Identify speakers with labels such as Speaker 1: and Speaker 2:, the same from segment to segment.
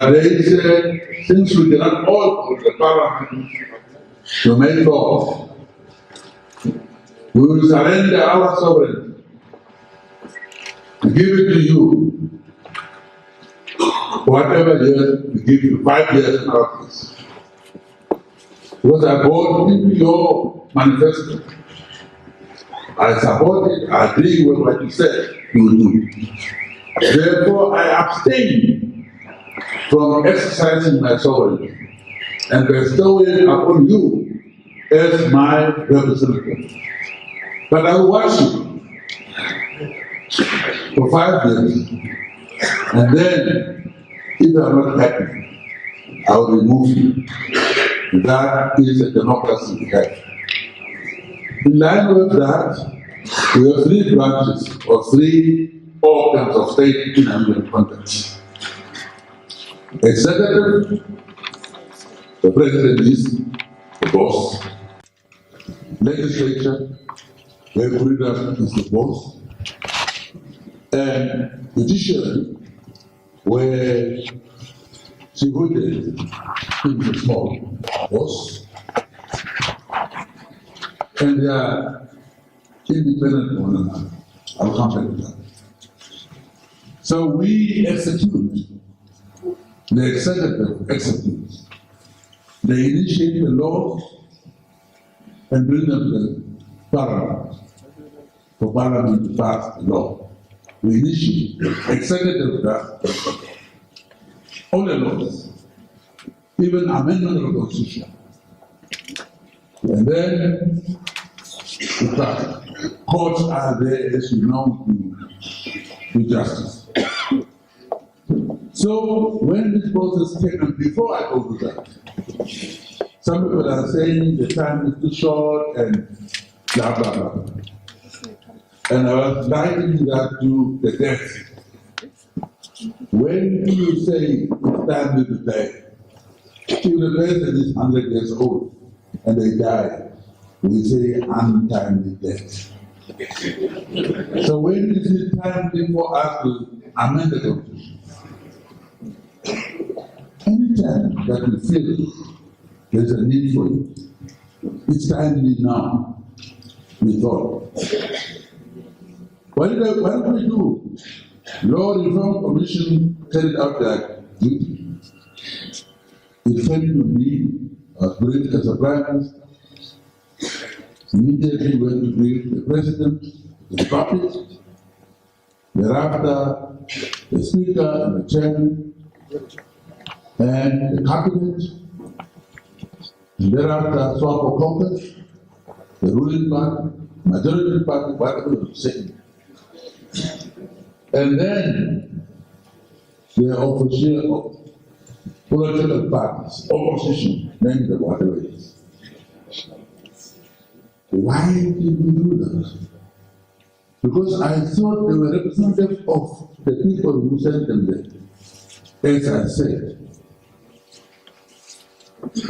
Speaker 1: They said, since we cannot all put the parliament to make laws, we will surrender our sovereignty to give it to you. Whatever year we give you, 5 years in office. Because I bought into your manifesto. I support it, I agree with what you said you will do. Therefore, I abstain from exercising my sovereignty and bestow it upon you as my representative. But I will watch you for 5 years, and then, if you are not happy, I will remove you. That is a democracy we have. In line with that, we have 3 branches or 3 organs of state in Namibian context. Executive, the president is the boss. Legislature, the president is the boss. And judiciary, where Chihude is the small boss. And they are independent of one another. I'll come back to that. So we execute, the executive executes. They initiate the laws and bring them to the parliament for parliament to pass the law. We initiate, the executive does all the laws, even amendment of the constitution. And then the fact, courts are there, as you know, to do justice. So when this process came, and before I go to that, some people are saying the time is too short and blah blah blah. And I was liking that to the death. When you say it's time to die, if the person is 100 years old and they die, we say untimely death. So when is it time for us to amend the constitution? Anytime that we feel there's a need for it, it's timely now, we thought. What did we do? Law Reform Commission carried out their duty. It came to me, I was briefed as a Prime Minister. Immediately went to brief the President, the Republic, thereafter the Speaker and the Chairman, and the Cabinet, and thereafter Swapo Caucus, the ruling party, majority party, whatever you say. And then the official political parties, opposition, name them whatever it is. Why did we do that? Because I thought they were representative of the people who sent them there. As I said,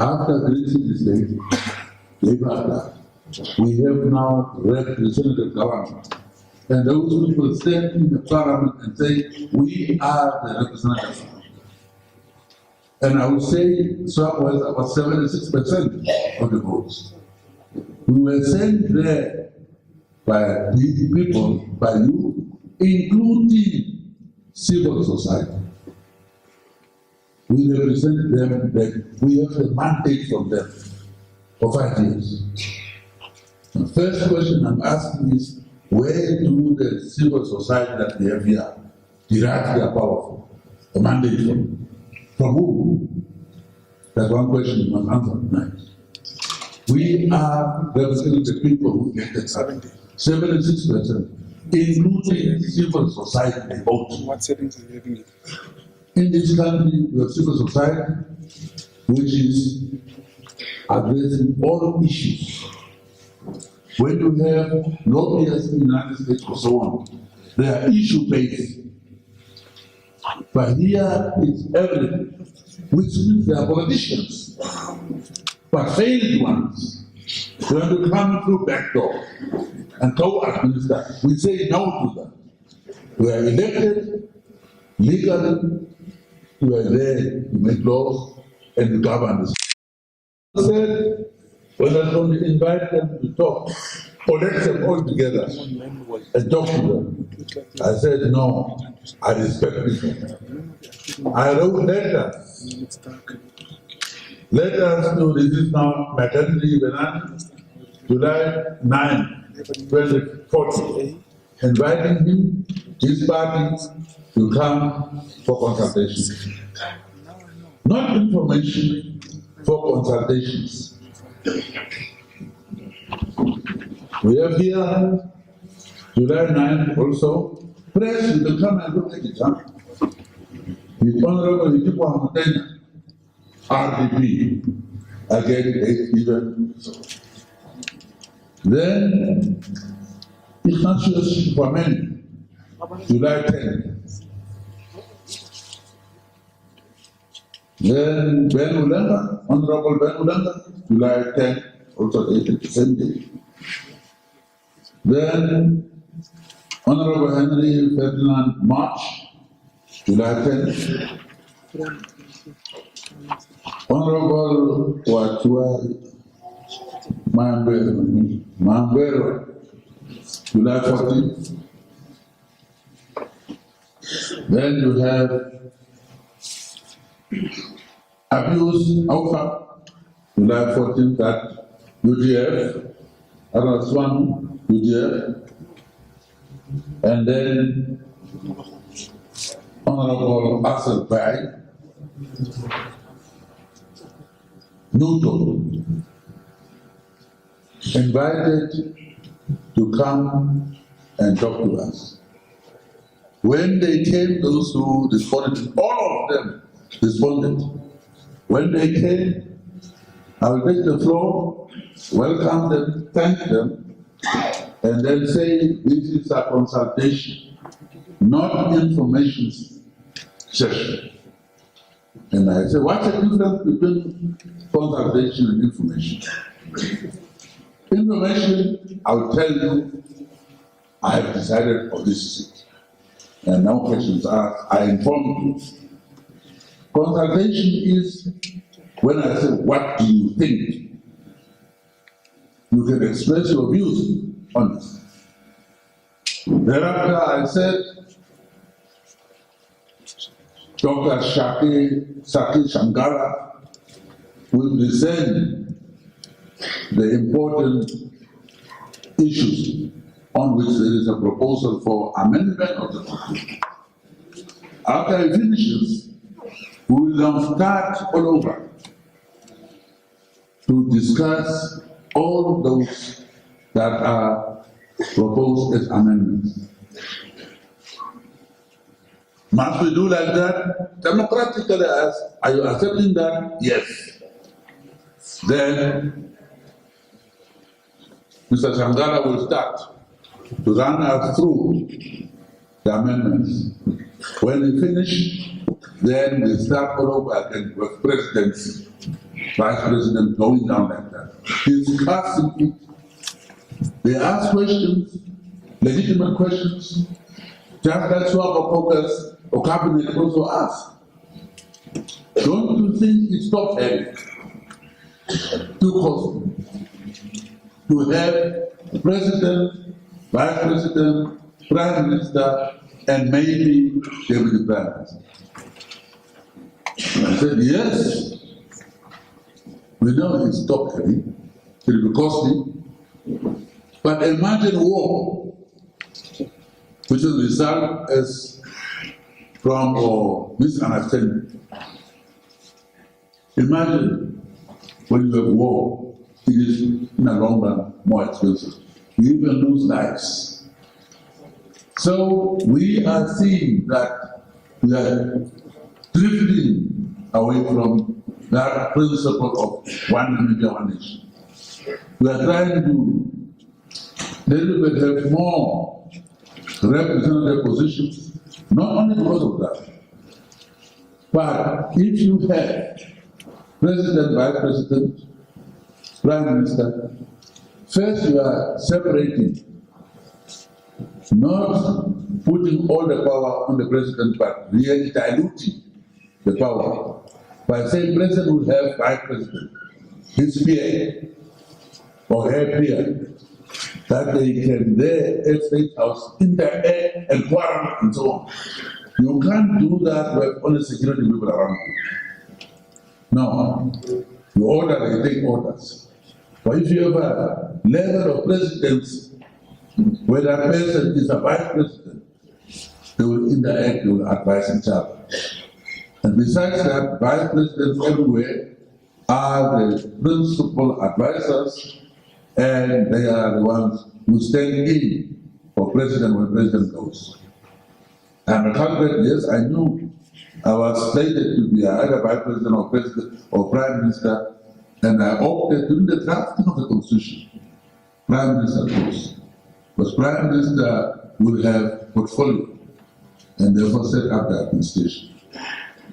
Speaker 1: after creating the state, we have now representative government. And those people stand in the parliament and say, we are the representatives. And I would say Swap was about 76% of the votes. We were sent there by the people, by you, including civil society. We represent them, that we have a mandate from them for 5 years. The first question I'm asking is, where do the civil society that we have here derive their power from? The mandate from? From whom? That's one question you must answer tonight. We are representing the people who get the 76%, including civil society they vote.
Speaker 2: What settings are you having it?
Speaker 1: In this country, we have civil society, which is addressing all issues. When you have lobbyists in the United States or so on, they are issue-based. But here it's evident, which means they are politicians, but failed ones. They want to come through back door and co-administer. We say no to that. We are elected legally We are there to make laws and to govern this. I said, when I was going to invite them to talk, collect them all together and talk to them. I said, no, I respect people. I wrote letters to this is now maternity Benani, July 9, 2014, inviting him, his party, to come for consultation. Not information, for consultations. We have here, July 9 also, press, you can come and look at it. The Honorable Itikwa Mutenya, RDP, again, even so. Then, Ignatius Kwameni, July 10. Then Ben Ulanga, Honorable Ben Ulanga, July 10, also the same day. Then Honorable Henry Ferdinand March, July 10. Honorable Wachua Mambero, July 14. Then you have abuse Alpha, July 14, that UDF, Araswan, UDF, and then Honorable Asel Bai, Nuto, invited to come and talk to us. When they came, those who responded, all of them responded. When they came, I will take the floor, welcome them, thank them, and then say this is a consultation, not information session. And I say, what's the difference between consultation and information? Information, I will tell you, I have decided on this seat. And no questions asked, I inform you. Consultation is when I say, what do you think? You can express your views on this. Thereafter, I said, Dr. Saki Shangara will present the important issues on which there is a proposal for amendment of the Constitution. After he finishes, we will now start all over to discuss all those that are proposed as amendments. Must we do like that? Democratically, are you accepting that? Yes. Then Mr. Shangara will start to run us through the amendments. When we finish, then we start all over again with presidency, vice president going down like that. Discussing it. They ask questions, legitimate questions, just like Swab Caucus or cabinet also ask. Don't you think it's top heavy too costly to have president, vice president, prime minister, and maybe deputy prime minister? I said, yes, we know it's top heavy, it will be costly, but imagine war, which will result as from or misunderstanding. Imagine when you have war, it is in the long run more expensive. You even lose lives. So we are seeing that we are drifting away from that principle of one Namibia, one nation. We are trying to little bit have more representative positions, not only because of that, but if you have president, vice president, prime minister, first you are separating, not putting all the power on the president, but really diluting the power by saying president will have vice president, his peer or her peer, that they can there at State House interact and quarrel and so on. You can't do that with only security people around you. No. You order, they take orders. But if you have a level of presidents where that person is a vice president, they will interact, they will advise each other. And besides that, vice presidents everywhere are the principal advisors, and they are the ones who stand in for president when president goes. I'm a candidate, yes, I knew I was slated to be either vice president or president or prime minister, and I opted during the drafting of the constitution, prime minister goes. Because prime minister will have portfolio and therefore set up the administration.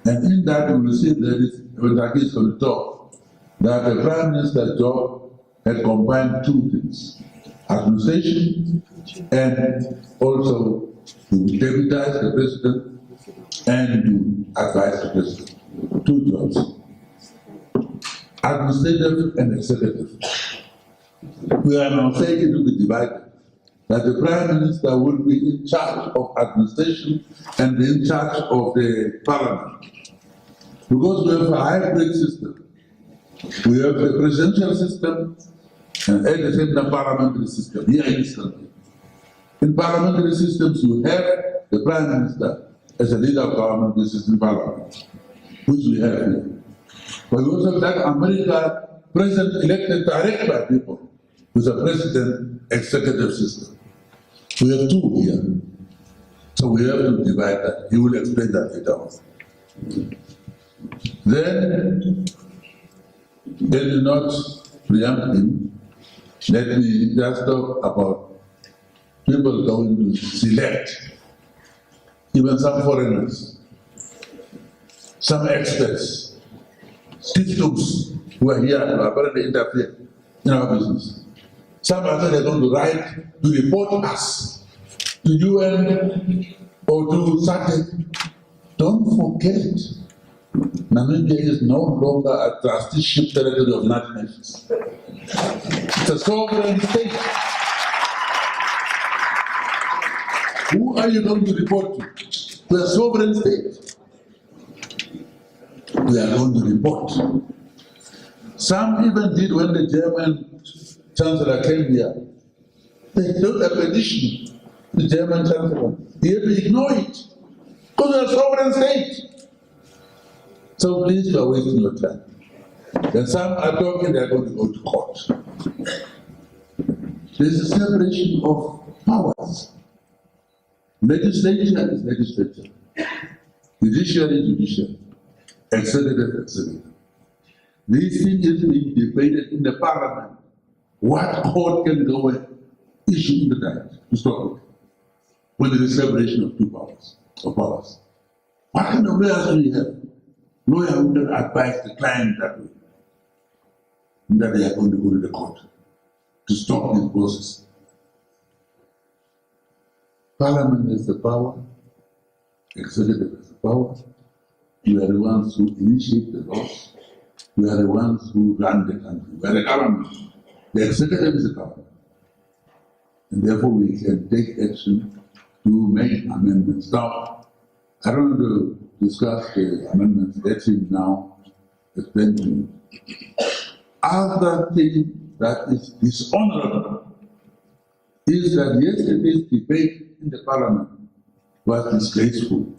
Speaker 1: And in that you will see there is, when Taki is going to talk, that the prime minister's job had combined two things: administration and also to deputize the president and to advise the president. Two jobs. Administrative and executive. We are now saying it will be divided. That the prime minister will be in charge of administration and in charge of the parliament. Because we have a hybrid system. We have the presidential system and at the same time parliamentary system here in this country. In parliamentary systems you have the prime minister as a leader of government, which is in parliament, which we have here. But we also have that America president elected direct by people with a president executive system. We have two here. So we have to divide that. He will explain that later on. Then, let me not preempt him. Let me just talk about people going to select, even some foreigners, some experts, stiftums who are here to apparently interfere in our business. Some others are going to write to report us to UN or to SADC. Don't forget, Namibia is no longer a trusteeship territory of the United Nations. It's a sovereign state. Who are you going to report to? To a sovereign state. We are going to report. Some even did when the German Chancellor came here. They wrote a petition to the German Chancellor. He had to ignore it because we are a sovereign state. So please, you are wasting your time. Then some are talking they are going to go to court. There is a separation of powers. Legislature is legislature. Judiciary is judiciary. Executive, executive. This thing is being debated in the parliament. What court can go and issue in the direct to stop it? When there is separation of two powers, of powers. What kind of lawyers do we have? Lawyer who can advise the client that way, that they are going to go to the court to stop this process. Parliament is the power, executive is the power. We are the ones who initiate the laws. We are the ones who run the country. We are the government. The executive is the government. And therefore we can take action to make amendments. Now, I don't want to discuss the amendments. Let him now explain to you. Other thing that is dishonorable is that yesterday's debate in the parliament was disgraceful.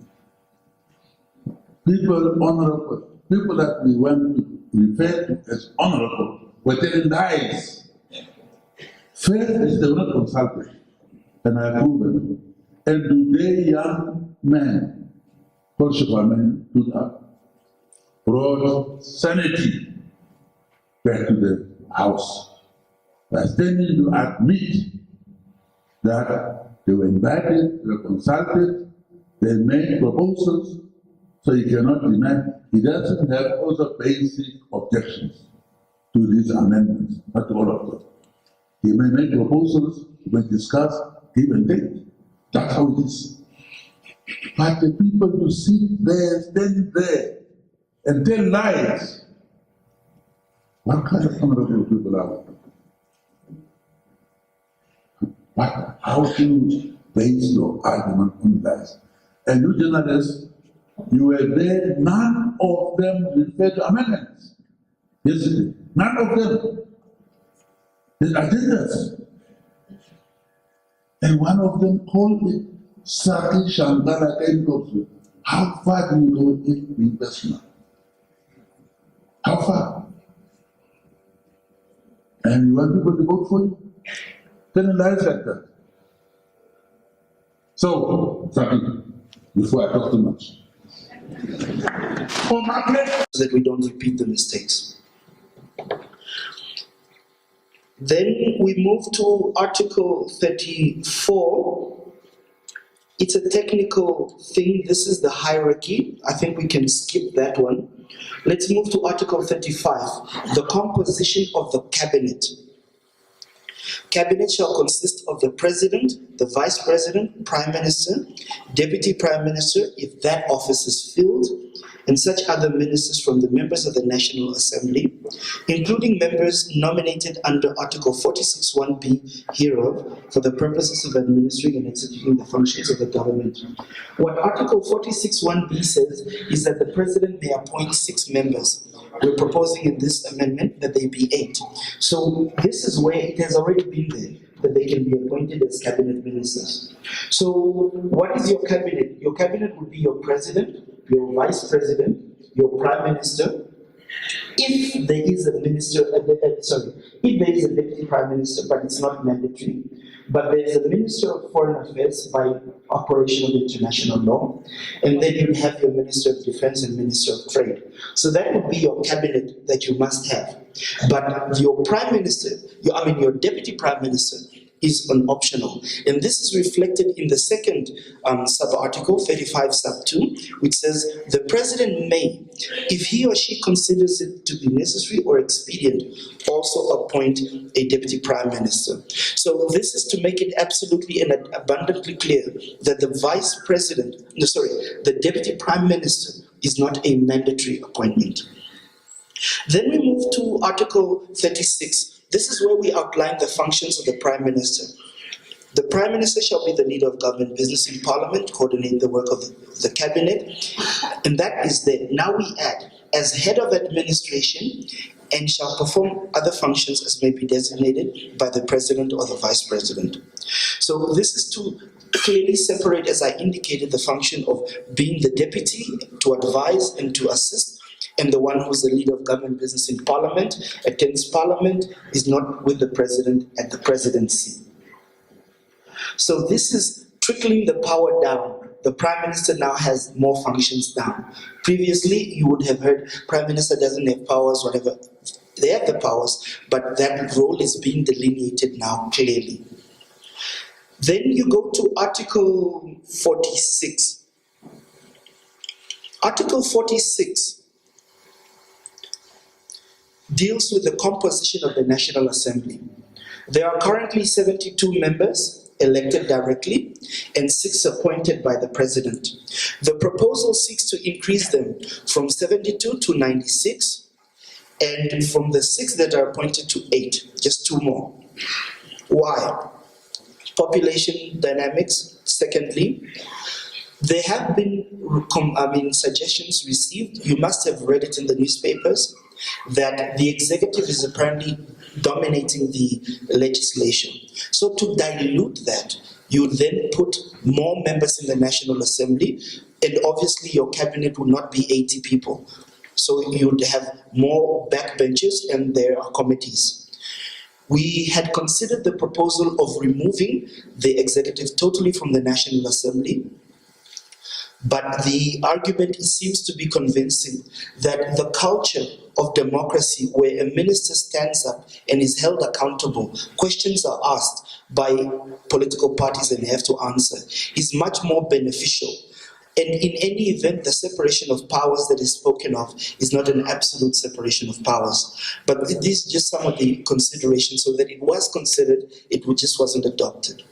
Speaker 1: People honorable, people that we want to refer to as honorable, were telling lies. First is they were not consulted, and I approve it. And today, young men, men stood up, brought sanity back to the house. By standing to admit that they were invited, they were consulted, they made proposals, so he cannot deny. He doesn't have also basic objections to these amendments, not all of them. He may make proposals, he may discuss, give and take. That's how it is. But the people to sit there, stand there, and tell lies. What kind of honorable people are we? What? How can you base your argument on lies? And you journalists, you were there, none of them referred to amendments yesterday. None of them. There's agendas. And one of them called it Sati Shankara Kenkosu. How far do you go in being personal? How far? And you want people to vote for you? Telling lies like that. So, Sati, before I talk too much.
Speaker 2: So that we don't repeat the mistakes. Then we move to Article 34. It's a technical thing. This is the hierarchy. I think we can skip that one. Let's move to Article 35, the composition of the cabinet. Cabinet shall consist of the President, the Vice President, Prime Minister, Deputy Prime Minister, if that office is filled, and such other ministers from the members of the National Assembly, including members nominated under Article 46(1)(b) hereof for the purposes of administering and executing the functions of the government. What Article 46(1)(b) says is that the President may appoint 6 members. We're proposing in this amendment that they be 8. So this is where it has already been there, that they can be appointed as cabinet ministers. So what is your cabinet? Your cabinet would be your president, your vice president, your prime minister. If there is a minister, if there is a deputy prime minister, but it's not mandatory, but there is a minister of foreign affairs by operation of international law, and then you have your minister of defense and minister of trade. So that would be your cabinet that you must have. But your prime minister, your deputy prime minister, is an optional. And this is reflected in the second sub-article, 35 sub 2, which says, the president may, if he or she considers it to be necessary or expedient, also appoint a deputy prime minister. So this is to make it absolutely and abundantly clear that the vice president, the deputy prime minister is not a mandatory appointment. Then we move to Article 36. This is where we outline the functions of the Prime Minister. The Prime Minister shall be the leader of government business in Parliament, coordinate the work of the Cabinet, and that is there. Now we add, as head of administration, and shall perform other functions as may be designated by the President or the Vice President. So this is to clearly separate, as I indicated, the function of being the deputy, to advise and to assist, and the one who's the leader of government business in Parliament, attends Parliament, is not with the President at the presidency. So this is trickling the power down. The Prime Minister now has more functions down. Previously, you would have heard Prime Minister doesn't have powers, whatever. They have the powers, but that role is being delineated now clearly. Then you go to Article 46. Article 46 deals with the composition of the National Assembly. There are currently 72 members elected directly and 6 appointed by the President. The proposal seeks to increase them from 72 to 96 and from the 6 that are appointed to 8, just 2 more. Why? Population dynamics. Secondly, there have been suggestions received, you must have read it in the newspapers, that the executive is apparently dominating the legislation. So to dilute that, you then put more members in the National Assembly, and obviously your cabinet would not be 80 people. So you'd have more backbenches and there are committees. We had considered the proposal of removing the executive totally from the National Assembly, but the argument seems to be convincing that the culture of democracy where a minister stands up and is held accountable, questions are asked by political parties and they have to answer, is much more beneficial. And in any event, the separation of powers that is spoken of is not an absolute separation of powers. But these are just some of the considerations, so that it was considered, it just wasn't adopted.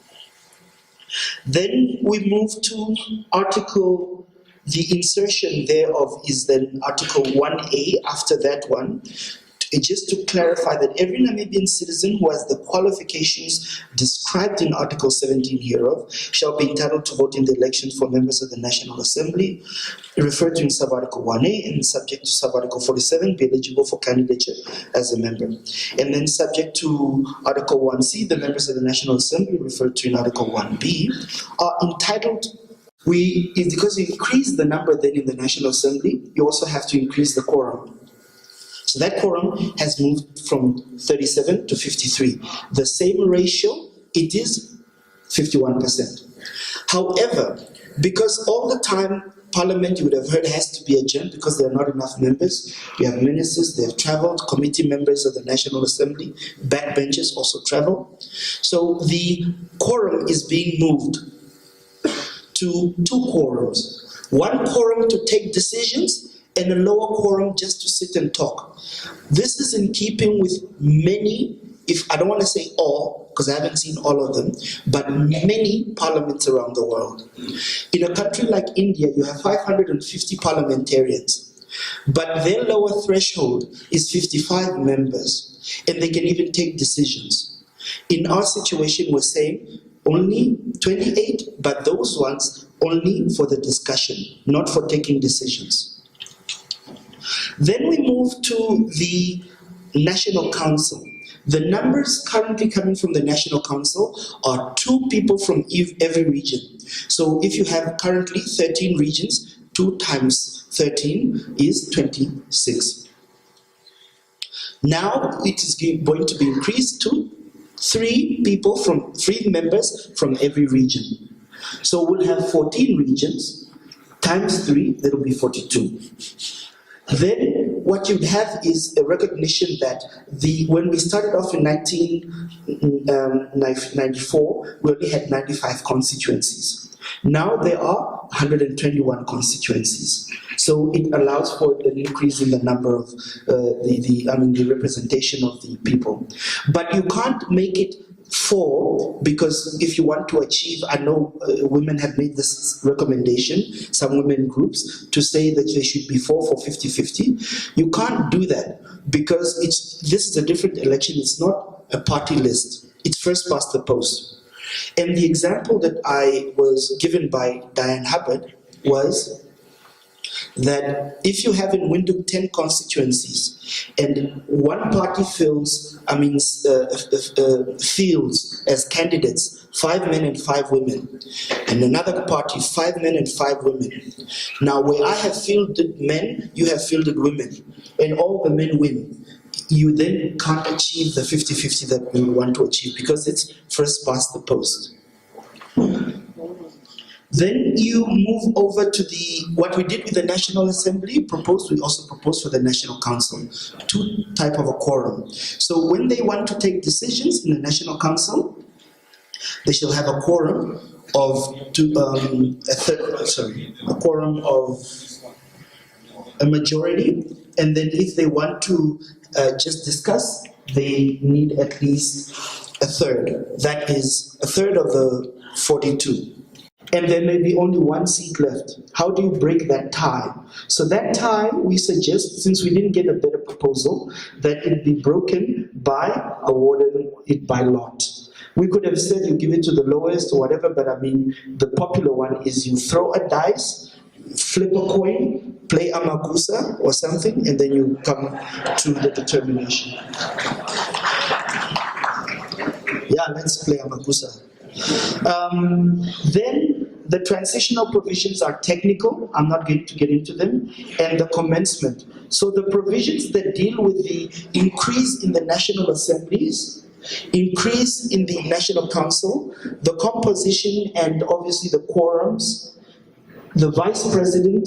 Speaker 2: Then we move to Article The insertion thereof is then Article 1A after that one, just to clarify that every Namibian citizen who has the qualifications described in Article 17 hereof shall be entitled to vote in the elections for members of the National Assembly, referred to in sub-article 1A, and subject to sub-article 47, be eligible for candidature as a member. And then subject to Article 1C, the members of the National Assembly, referred to in Article 1B, are entitled. Because you increase the number then in the National Assembly, you also have to increase the quorum. So that quorum has moved from 37 to 53. The same ratio, it is 51%. However, because all the time Parliament, you would have heard, has to be adjourned because there are not enough members. We have ministers, they have travelled, committee members of the National Assembly, backbenchers also travel. So the quorum is being moved to 2 quorums. 1 quorum to take decisions, and a lower quorum just to sit and talk. This is in keeping with many, if I don't want to say all, because I haven't seen all of them, but many parliaments around the world. In a country like India, you have 550 parliamentarians, but their lower threshold is 55 members, and they can even take decisions. In our situation, we're saying only 28, but those ones only for the discussion, not for taking decisions. Then we move to the National Council. The numbers currently coming from the National Council are 2 people from every region. So if you have currently 13 regions, 2 times 13 is 26. Now it is going to be increased to 3 members from every region. So we'll have 14 regions, times 3, that will be 42. Then what you'd have is a recognition that when we started off in 1994, we only had 95 constituencies. Now there are 121 constituencies. So it allows for an increase in the number of the representation of the people. But you can't make it 4, because if you want to achieve, I know women have made this recommendation, some women groups, to say that they should be 4 for 50-50. You can't do that because this is a different election. It's not a party list. It's first past the post. And the example that I was given by Diane Hubbard was that if you have in Windhoek 10 constituencies and one party fields as candidates 5 men and 5 women, and another party 5 men and 5 women. Now where I have fielded men, you have fielded women, and all the men win. You then can't achieve the 50-50 that we want to achieve because it's first past the post. Then you move over to what we did with the National Assembly, we also proposed for the National Council, 2 type of a quorum. So when they want to take decisions in the National Council, they shall have a quorum of a quorum of a majority, and then if they want to just discuss, they need at least a third. That is a third of the 42. And there may be only 1 seat left. How do you break that tie? So that tie, we suggest, since we didn't get a better proposal, that it be broken by awarding it by lot. We could have said you give it to the lowest or whatever, but I mean, the popular one is you throw a dice, flip a coin, play amagusa or something, and then you come to the determination. Yeah, let's play amagusa. Then the transitional provisions are technical. I'm not going to get into them. And the commencement. So the provisions that deal with the increase in the national assemblies, increase in the National Council, the composition and obviously the quorums, the vice president,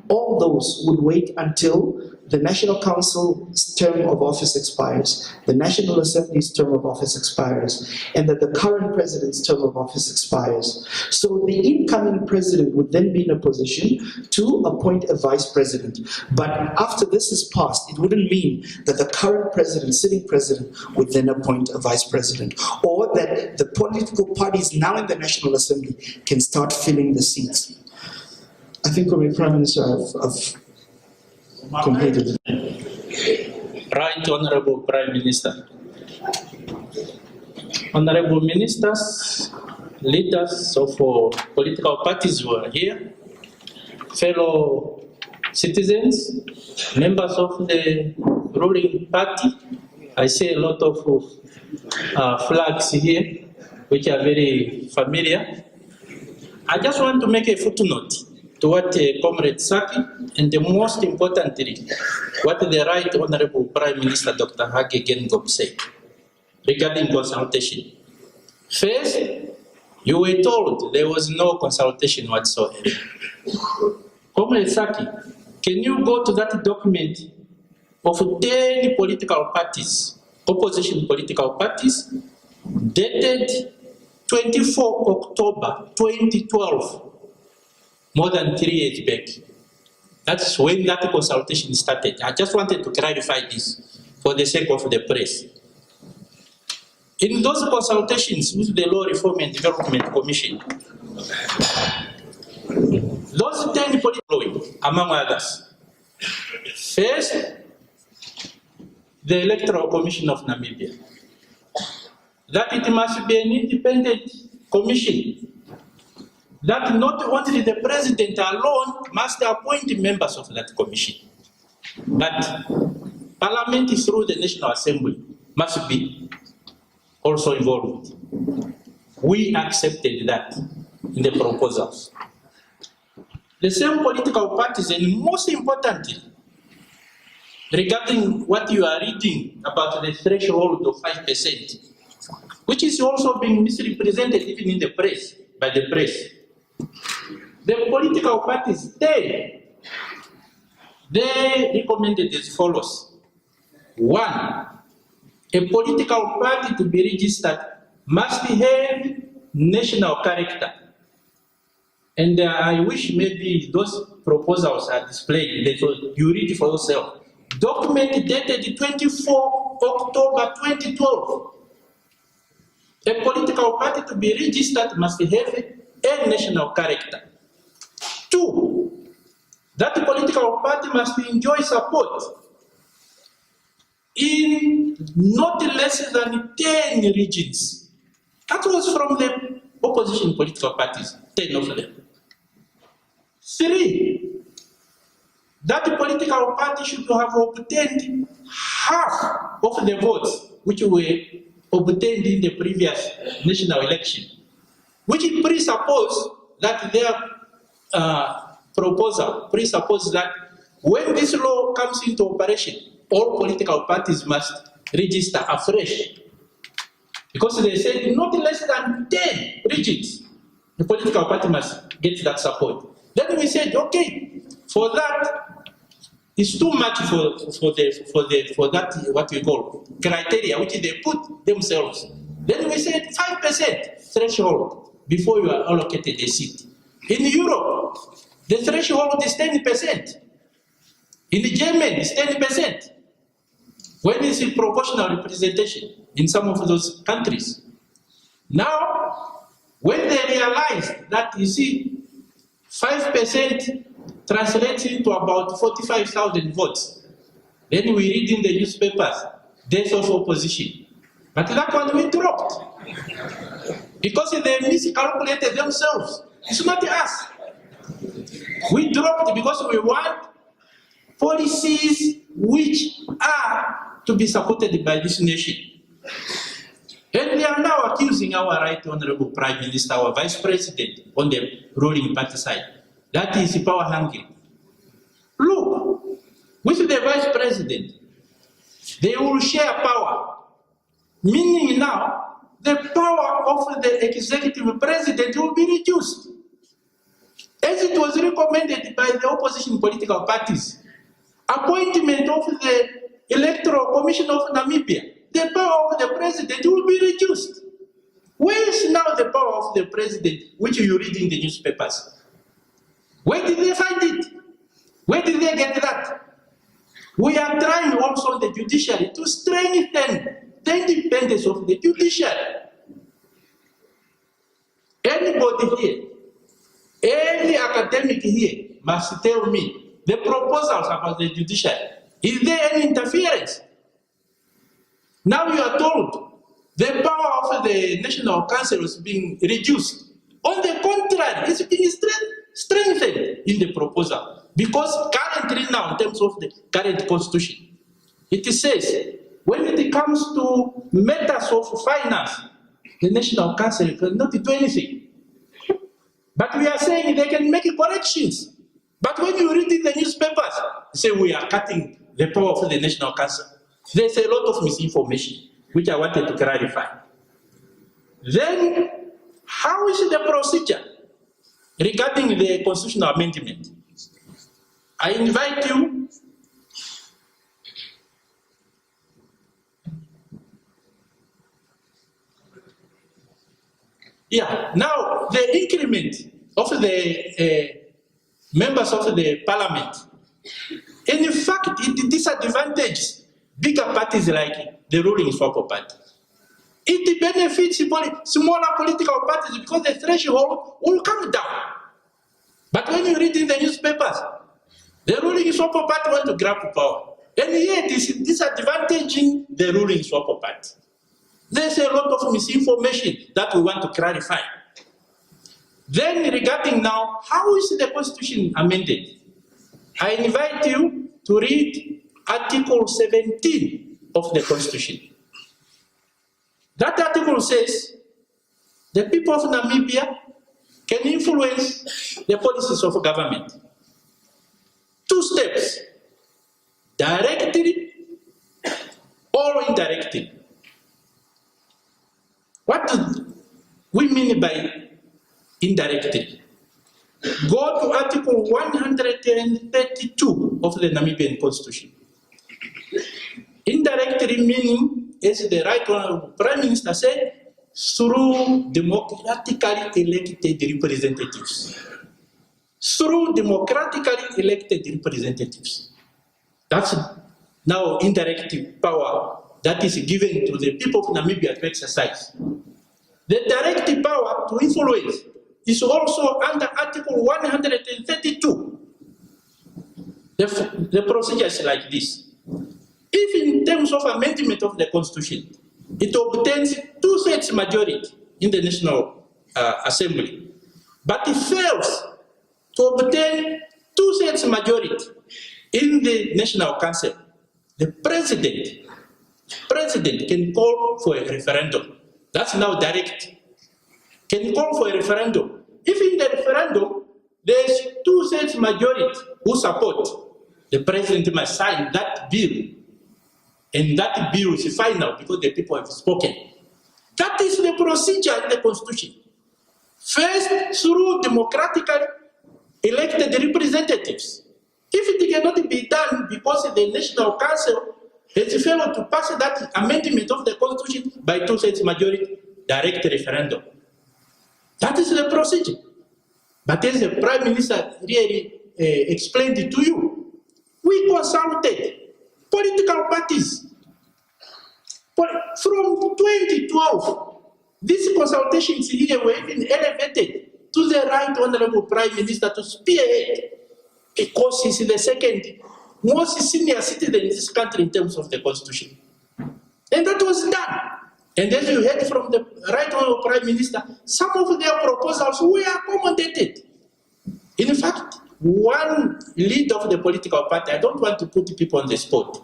Speaker 2: all those would wait until the National Council's term of office expires, the National Assembly's term of office expires, and that the current president's term of office expires. So the incoming president would then be in a position to appoint a vice president. But after this is passed, it wouldn't mean that the current president, sitting president, would then appoint a vice president, or that the political parties now in the National Assembly can start filling the seats. I think from the Prime Minister, I've completed.
Speaker 3: Right, Honorable Prime Minister. Honorable Ministers, leaders of political parties who are here, fellow citizens, members of the ruling party. I see a lot of flags here, which are very familiar. I just want to make a footnote to what Comrade Saki, and the most importantly, what the Right Honorable Prime Minister Dr. Hage Geingob said regarding consultation. First, you were told there was no consultation whatsoever. Comrade Saki, can you go to that document of 10 political parties, opposition political parties, dated 24 October 2012, more than 3 years back. That's when that consultation started. I just wanted to clarify this for the sake of the press. In those consultations with the Law Reform and Development Commission, those 10 political, among others, first, the Electoral Commission of Namibia, that it must be an independent commission, that not only the president alone must appoint members of that commission, but Parliament through the National Assembly must be also involved. We accepted that in the proposals. The same political parties, and most importantly, regarding what you are reading about the threshold of 5%, which is also being misrepresented even in the press, by the press. The political parties, they recommended as follows. One, a political party to be registered must have national character. And I wish maybe those proposals are displayed, so you read it for yourself. Document dated 24 October 2012. A political party to be registered must have a national character. Two, that political party must enjoy support in not less than 10 regions. That was from the opposition political parties, 10 of them. Three, that political party should have obtained half of the votes which were obtained in the previous national election, which presupposes that their proposal presupposes that when this law comes into operation, all political parties must register afresh. Because they said not less than 10 regions, the political party must get that support. Then we said, okay, for that, it's too much for that, what we call criteria, which they put themselves. Then we said 5% threshold before you are allocated a seat. In Europe, the threshold is 10%. In Germany, it's 10%. When is it proportional representation in some of those countries? Now, when they realize that, you see, 5% translates into about 45,000 votes. Then we read in the newspapers, death of opposition. But that one we dropped. Because they miscalculated themselves. It's not us. We dropped because we want policies which are to be supported by this nation. And they are now accusing our Right Honorable Prime Minister, our Vice President on the ruling party side. That is power hungry. Look, with the Vice President, they will share power. Meaning now, the power of the executive president will be reduced. As it was recommended by the opposition political parties, appointment of the Electoral Commission of Namibia, the power of the president will be reduced. Where is now the power of the president, which you read in the newspapers? Where did they find it? Where did they get that? We are trying also the judiciary to strengthen the independence of the judiciary. Anybody here, any academic here must tell me the proposals about the judiciary. Is there any interference? Now you are told the power of the National Council is being reduced. On the contrary, it's being strengthened in the proposal. Because currently now, in terms of the current constitution, it says when it comes to matters of finance, the National Council cannot do anything. But we are saying they can make corrections. But when you read in the newspapers, they say we are cutting the power of the National Council. There's a lot of misinformation, which I wanted to clarify. Then, how is the procedure regarding the constitutional amendment? I invite you now the increment of the members of the parliament, in fact, it disadvantages bigger parties like the ruling Swapo party. It benefits smaller political parties because the threshold will come down. But when you read in the newspapers, the ruling Swapo party want to grab power, and yet it's disadvantaging the ruling Swapo party. There's a lot of misinformation that we want to clarify. Then regarding now, how is the constitution amended? I invite you to read Article 17 of the constitution. That article says the people of Namibia can influence the policies of government. 2 steps, directly or indirectly. What do we mean by indirectly? Go to Article 132 of the Namibian Constitution. Indirectly meaning, as the Right Honorable Prime Minister said, through democratically elected representatives. Through democratically elected representatives. That's now indirect power that is given to the people of Namibia to exercise. The direct power to influence is also under Article 132. The procedure is like this. If in terms of amendment of the Constitution, it obtains 2/3 majority in the National Assembly, but it fails to obtain 2/3 majority in the National Council, the president can call for a referendum. That's now direct. Can call for a referendum. If in the referendum, there's 2/3 majority who support, the president must sign that bill. And that bill is final because the people have spoken. That is the procedure in the Constitution. First, through democratically elected representatives. If it cannot be done because the National Council has failed to pass that amendment of the Constitution by 2/3 majority, direct referendum. That is the procedure. But as the Prime Minister really explained it to you, we consulted political parties. But from 2012, these consultations here were even elevated to the Right Honorable Prime Minister to spearhead, because he's the second most senior citizen in this country in terms of the Constitution. And that was done. And as you heard from the Right Honorable Prime Minister, some of their proposals were accommodated. In fact, one leader of the political party, I don't want to put people on the spot,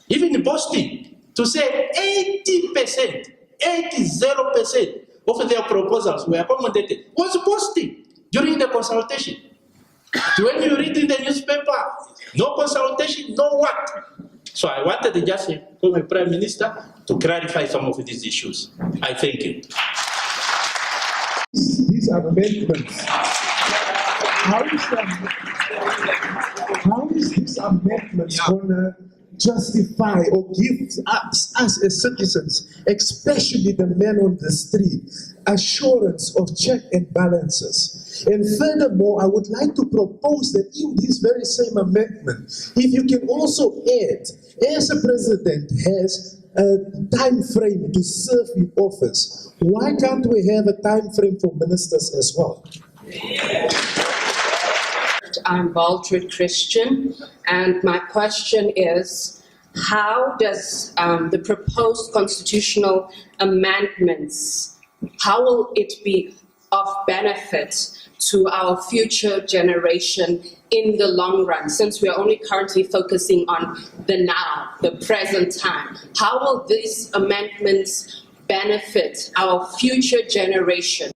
Speaker 3: even boasting to say 80% of their proposals were accommodated, was boasting during the consultation. When you read in the newspaper, no consultation, no what? So I wanted to just call the Prime Minister to clarify some of these issues. I thank you.
Speaker 4: These amendments, how is this amendment going to justify or give us as citizens, especially the men on the street, assurance of check and balances? And furthermore, I would like to propose that in this very same amendment, if you can also add, as a president has a time frame to serve in office, why can't we have a time frame for ministers as well?
Speaker 5: I'm Baldred Christian, and my question is, how does the proposed constitutional amendments, how will it be of benefit to our future generation in the long run, since we are only currently focusing on the now, the present time? How will these amendments benefit our future generation?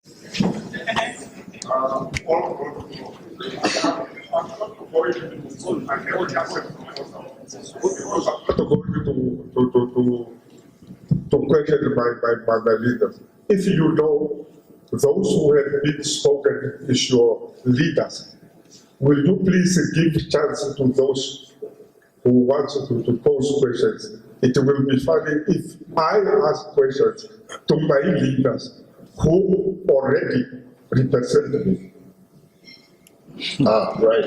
Speaker 6: To question my leaders. If you know those who have been spoken as your leaders, will you please give chance to those who want to pose questions? It will be funny if I ask questions to my leaders who already represent me. Right.